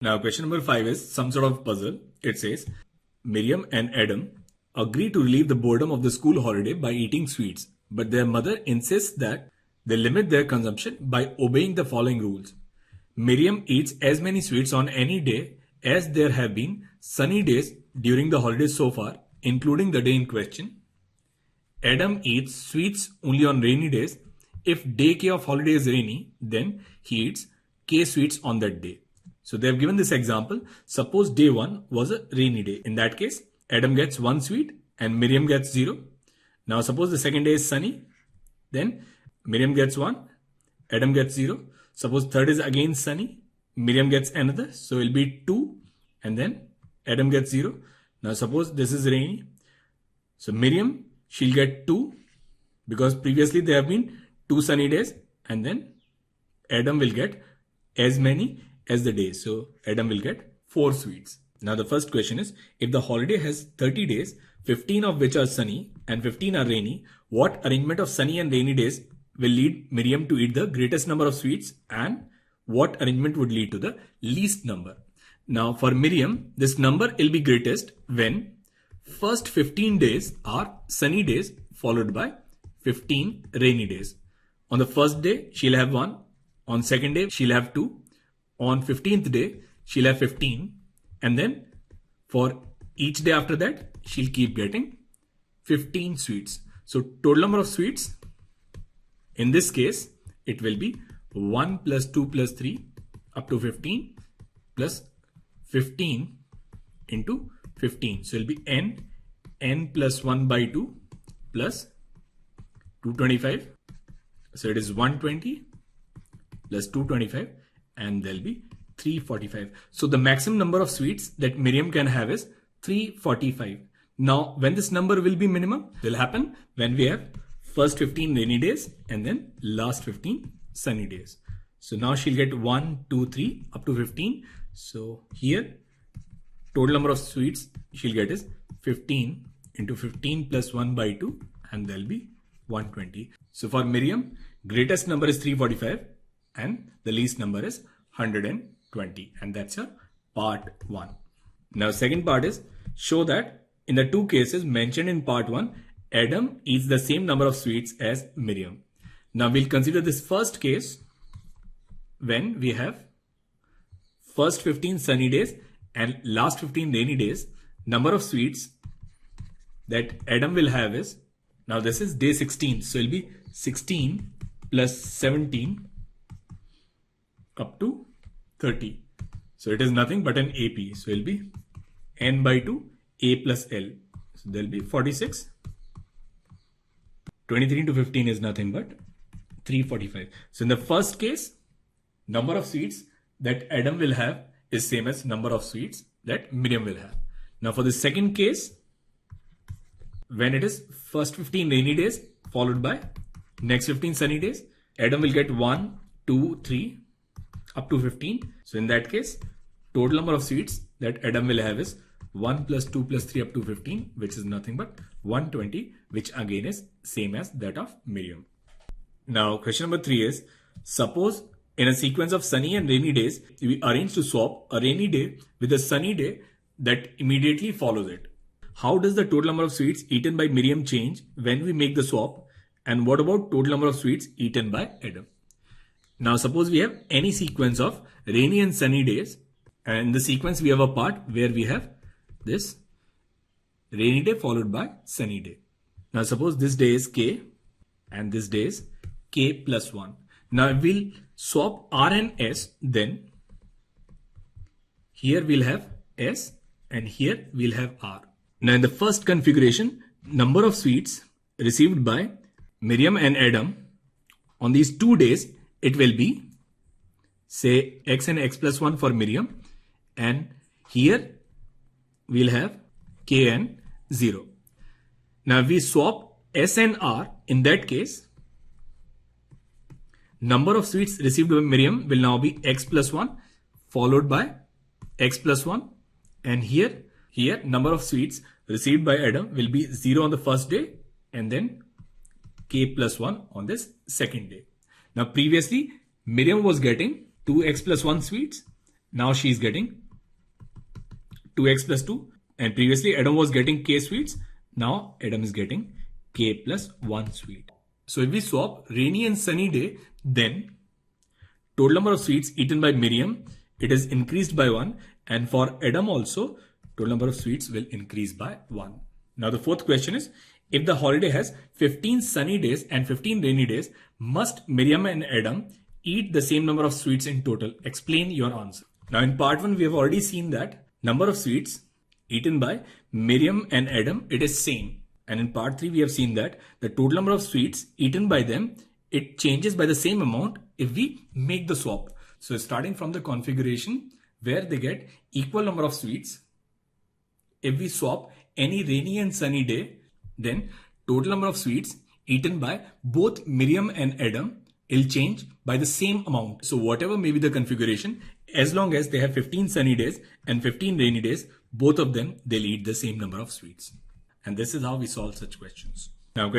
Now, question number 5 is some sort of puzzle. It says, Miriam and Adam agree to relieve the boredom of the school holiday by eating sweets, but their mother insists that they limit their consumption by obeying the following rules. Miriam eats as many sweets on any day as there have been sunny days during the holidays so far, including the day in question. Adam eats sweets only on rainy days. If day K of holiday is rainy, then he eats K sweets on that day. So they have given this example. Suppose day 1 was a rainy day. In that case, Adam gets 1 sweet and Miriam gets 0. Now suppose the second day is sunny. Then Miriam gets 1, Adam gets 0. Suppose third is again sunny. Miriam gets another. So it will be 2 and then Adam gets 0. Now suppose this is rainy. So Miriam, she'll get 2 because previously there have been 2 sunny days, and then Adam will get as many as the days. So Adam will get 4 sweets. Now the first question is, if the holiday has 30 days, 15 of which are sunny and 15 are rainy, what arrangement of sunny and rainy days will lead Miriam to eat the greatest number of sweets, and what arrangement would lead to the least number? Now for Miriam, this number will be greatest when first 15 days are sunny days followed by 15 rainy days. On the first day, she'll have 1. On second day, she'll have 2. On 15th day, she'll have 15. And then for each day after that, she'll keep getting 15 sweets. So total number of sweets, in this case, it will be 1 plus 2 plus 3 up to 15 plus 15 into 15. So it will be n plus 1 by 2 plus 225. So it is 120 plus 225 and there will be 345. So the maximum number of sweets that Miriam can have is 345. Now when this number will be minimum will happen when we have first 15 rainy days and then last 15 sunny days. So now she'll get 1, 2, 3 up to 15. So here total number of sweets she'll get is 15 into 15 plus 1 by 2 and there will be 120. So for Miriam, greatest number is 345 and the least number is 120, and that's your part 1. Now second part is, show that in the 2 cases mentioned in part 1, Adam eats the same number of sweets as Miriam. Now we'll consider this first case when we have first 15 sunny days and last 15 rainy days. Number of sweets that Adam will have is, now this is day 16, so it will be 16 plus 17 up to 30. So it is nothing but an AP. So it will be n by 2 a plus L. So there will be 46. 23 into 15 is nothing but 345. So in the first case, number of sweets that Adam will have is same as number of sweets that Miriam will have. Now for the second case, when it is first 15 rainy days followed by next 15 sunny days, Adam will get 1, 2, 3 up to 15. So in that case, total number of sweets that Adam will have is 1 plus 2 plus 3 up to 15, which is nothing but 120, which again is same as that of Miriam. Now question number 3 is, suppose in a sequence of sunny and rainy days, we arrange to swap a rainy day with a sunny day that immediately follows it. How does the total number of sweets eaten by Miriam change when we make the swap? And what about total number of sweets eaten by Adam? Now suppose we have any sequence of rainy and sunny days, and in the sequence we have a part where we have this rainy day followed by sunny day. Now suppose this day is K and this day is K plus 1. Now if we'll swap R and S, then here we'll have S and here we'll have R. Now in the first configuration, number of sweets received by Miriam and Adam on these 2 days, it will be say X and X plus 1 for Miriam, and here we'll have K and 0. Now if we swap S and R, in that case, number of sweets received by Miriam will now be X plus 1 followed by X plus 1, and here number of sweets received by Adam will be 0 on the first day and then K plus 1 on this second day. Now previously Miriam was getting 2x plus 1 sweets Now she is getting 2x plus 2. And previously Adam was getting k sweets. Now Adam is getting k plus 1 sweet. So if we swap rainy and sunny day, then total number of sweets eaten by Miriam, it is increased by 1. And for Adam also, total number of sweets will increase by 1. Now the fourth question is, if the holiday has 15 sunny days and 15 rainy days, must Miriam and Adam eat the same number of sweets in total? Explain your answer. Now in part 1, we have already seen that number of sweets eaten by Miriam and Adam, it is same. And in part 3, we have seen that the total number of sweets eaten by them, it changes by the same amount if we make the swap. So starting from the configuration where they get equal number of sweets, if we swap any rainy and sunny day, then total number of sweets eaten by both Miriam and Adam will change by the same amount. So whatever may be the configuration, as long as they have 15 sunny days and 15 rainy days, both of them, they'll eat the same number of sweets. And this is how we solve such questions. Now,